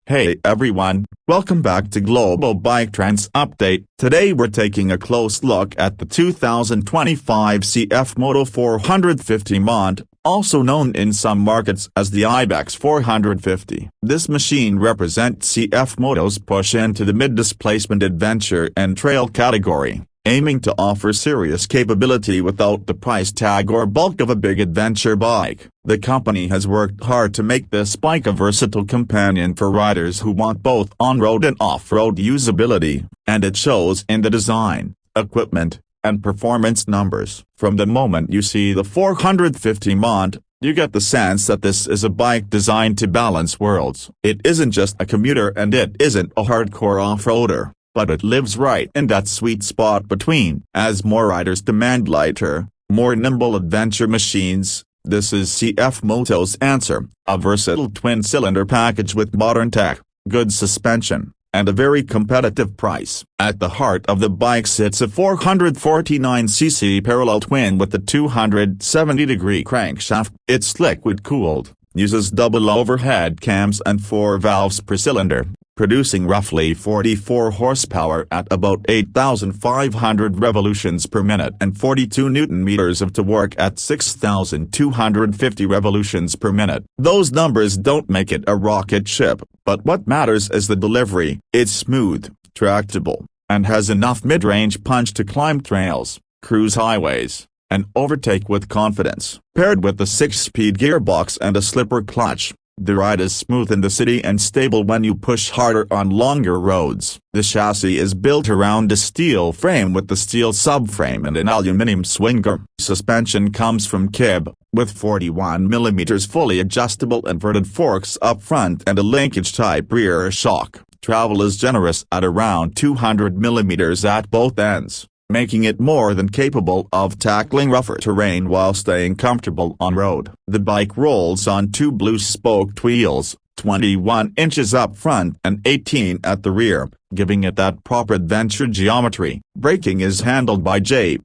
Hey everyone, welcome back to Global Bike Trends Update. Today we're taking a close look at the 2025 CFMoto 450 Mont, also known in some markets as the Ibex 450. This machine represents CFMoto's push into the mid-displacement adventure and trail category, aiming to offer serious capability without the price tag or bulk of a big adventure bike. The company has worked hard to make this bike a versatile companion for riders who want both on-road and off-road usability, and it shows in the design, equipment, and performance numbers. From the moment you see the 450 Mont, you get the sense that this is a bike designed to balance worlds. It isn't just a commuter and it isn't a hardcore off-roader, but it lives right in that sweet spot between. As more riders demand lighter, more nimble adventure machines, this is CFMoto's answer, a versatile twin-cylinder package with modern tech, good suspension, and a very competitive price. At the heart of the bike sits a 449cc parallel twin with a 270-degree crankshaft. It's liquid-cooled, uses double overhead cams and 4 valves per cylinder, producing roughly 44 horsepower at about 8,500 revolutions per minute and 42 Nm of torque at 6,250 revolutions per minute. Those numbers don't make it a rocket ship, but what matters is the delivery. It's smooth, tractable, and has enough mid-range punch to climb trails, cruise highways, and overtake with confidence. Paired with a 6-speed gearbox and a slipper clutch, the ride is smooth in the city and stable when you push harder on longer roads. The chassis is built around a steel frame with the steel subframe and an aluminum swing arm. Suspension comes from Kib, with 41mm fully adjustable inverted forks up front and a linkage-type rear shock. Travel is generous at around 200mm at both ends, making it more than capable of tackling rougher terrain while staying comfortable on-road. The bike rolls on 2 blue-spoked wheels, 21 inches up front and 18 at the rear, giving it that proper adventure geometry. Braking is handled by J1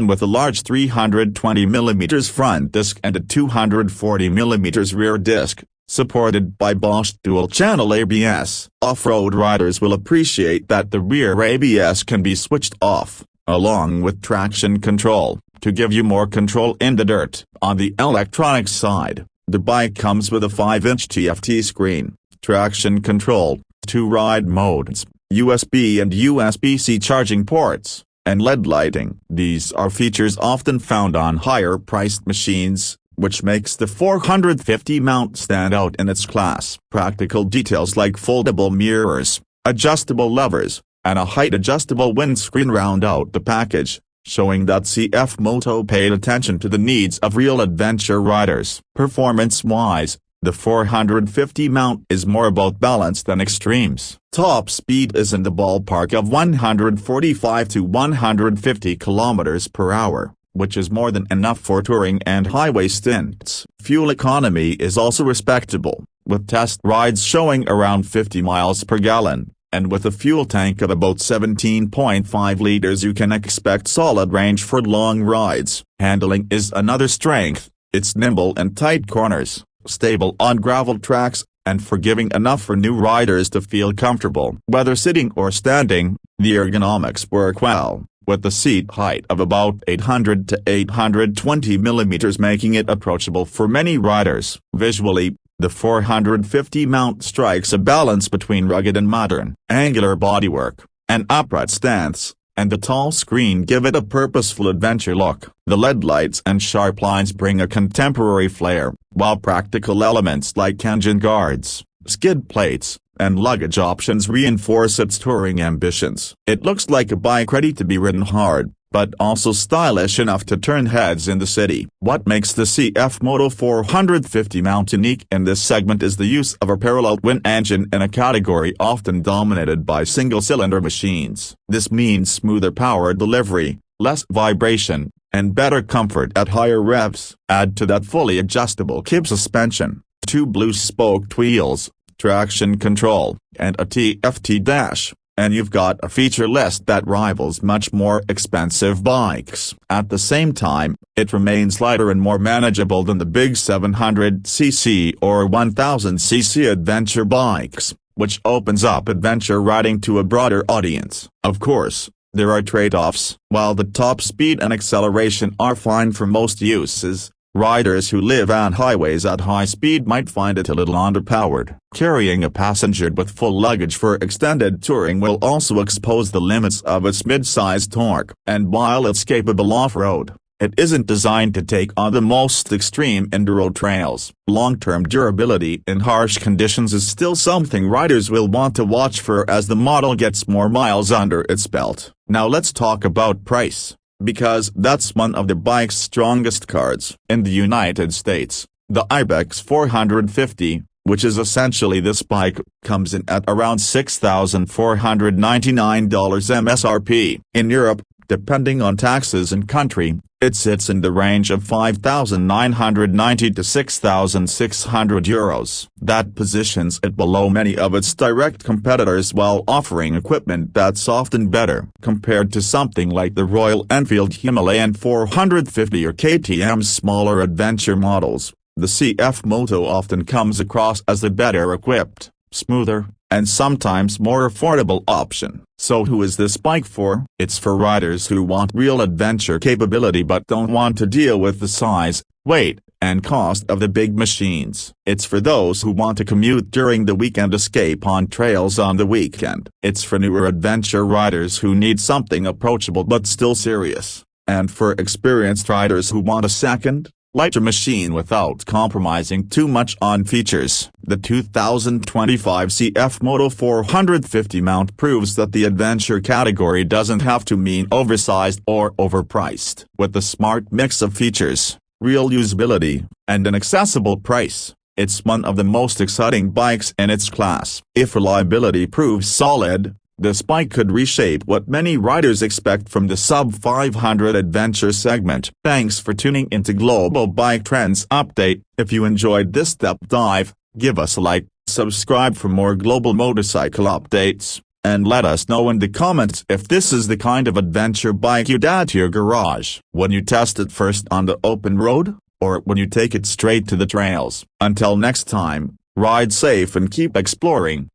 with a large 320mm front disc and a 240mm rear disc, supported by Bosch dual-channel ABS. Off-road riders will appreciate that the rear ABS can be switched off, along with traction control, to give you more control in the dirt. On the electronics side, the bike comes with a 5-inch TFT screen, traction control, 2 ride modes, USB and USB-C charging ports, and LED lighting. These are features often found on higher-priced machines, which makes the 450 Mont stand out in its class. Practical details like foldable mirrors, adjustable levers, and a height-adjustable windscreen round out the package, showing that CFMoto paid attention to the needs of real adventure riders. Performance-wise, the 450 Mont is more about balance than extremes. Top speed is in the ballpark of 145 to 150 km per hour. Which is more than enough for touring and highway stints. Fuel economy is also respectable, with test rides showing around 50 miles per gallon, and with a fuel tank of about 17.5 liters you can expect solid range for long rides. Handling is another strength. It's nimble in tight corners, stable on gravel tracks, and forgiving enough for new riders to feel comfortable. Whether sitting or standing, the ergonomics work well, with the seat height of about 800 to 820mm making it approachable for many riders. Visually, the 450 Mont strikes a balance between rugged and modern. Angular bodywork, an upright stance, and the tall screen give it a purposeful adventure look. The LED lights and sharp lines bring a contemporary flair, while practical elements like engine guards, skid plates, and luggage options reinforce its touring ambitions. It looks like a bike ready to be ridden hard, but also stylish enough to turn heads in the city. What makes the CFMoto 450 Mont unique in this segment is the use of a parallel twin engine in a category often dominated by single-cylinder machines. This means smoother power delivery, less vibration, and better comfort at higher revs. Add to that fully adjustable Kib suspension, 2 blue-spoked wheels, traction control, and a TFT dash, and you've got a feature list that rivals much more expensive bikes. At the same time, it remains lighter and more manageable than the big 700cc or 1000cc adventure bikes, which opens up adventure riding to a broader audience. Of course, there are trade-offs. While the top speed and acceleration are fine for most uses, riders who live on highways at high speed might find it a little underpowered. Carrying a passenger with full luggage for extended touring will also expose the limits of its mid-sized torque. And while it's capable off-road, it isn't designed to take on the most extreme enduro trails. Long-term durability in harsh conditions is still something riders will want to watch for as the model gets more miles under its belt. Now let's talk about price, because that's one of the bike's strongest cards. In the United States, the Ibex 450, which is essentially this bike, comes in at around $6,499 MSRP. In Europe, depending on taxes and country, it sits in the range of €5,990 to €6,600. That positions it below many of its direct competitors while offering equipment that's often better. Compared to something like the Royal Enfield Himalayan 450 or KTM's smaller adventure models, the CFMoto often comes across as the better equipped, smoother, and sometimes more affordable option. So who is this bike for? It's for riders who want real adventure capability but don't want to deal with the size, weight, and cost of the big machines. It's for those who want to commute during the week and escape on trails on the weekend. It's for newer adventure riders who need something approachable but still serious. And for experienced riders who want a second, lighter machine without compromising too much on features. The 2025 CFMoto 450 mount proves that the adventure category doesn't have to mean oversized or overpriced. With a smart mix of features, real usability, and an accessible price, it's one of the most exciting bikes in its class. If reliability proves solid, this bike could reshape what many riders expect from the sub-500 adventure segment. Thanks for tuning into Global Bike Trends Update. If you enjoyed this deep dive, give us a like, subscribe for more global motorcycle updates, and let us know in the comments if this is the kind of adventure bike you'd add to your garage when you test it first on the open road, or when you take it straight to the trails. Until next time, ride safe and keep exploring.